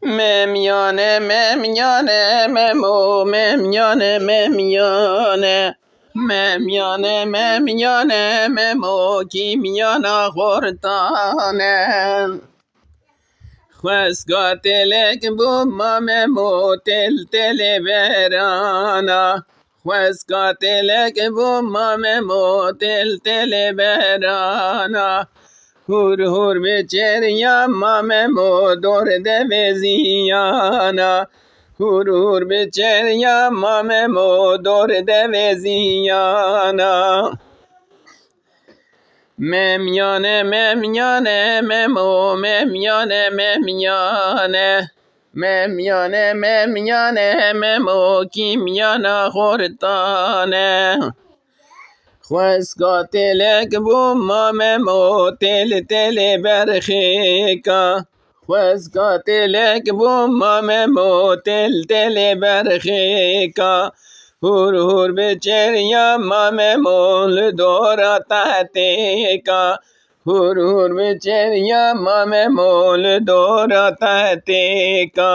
ممیانه ممیانه ممو ممیانه ممیانه ممیانه ممیانه ممو کیمیانا خورتانه خسگاتلک بوما ممو تل برانا خسگاتلک بوما ممو تل برانا هور هور بچریا ممو دور دوزیانا هور هور بچریا ممو دور دوزیانا ممیانه ممیانه ممو ممیانه ممیانه ممیانه ممیانه ممو کیمیانا خورتانه خسگاتلک بوما ممو تل برخیکا خسگاتلک بوما ممو تل برخیکا هور هور بچریا ممو لدورا تحتیکا هور هور بچریا ممو لدورا تحتیکا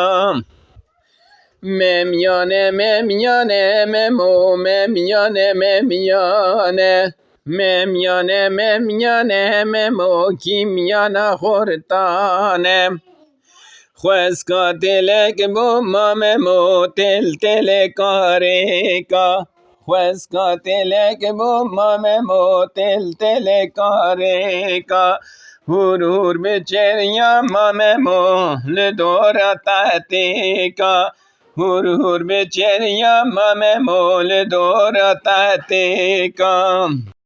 ممیانه ممیانه ممو ممیانه ممیانه ممیانه ممیانه ممو کیمیانا خورتانه خسگاتلک بوما ممو تل کاریکا خسگاتلک بوما ممو تل کاریکا هور هور بچریا ممو لدورا تحتیکا هور هور بچریا ممو لدورا تحتیکا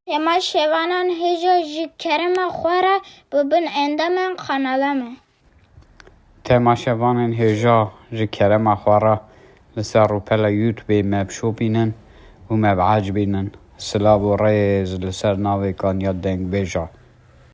Tema şevanan heja ji kerema xwara bibin endemen kanalame. تماشاوانên hêja ji kerema xwe re li ser rûpela YouTubeê me bişopînin û me biecibînin. Silav û rêz li ser navê Kanya Dengbêj e.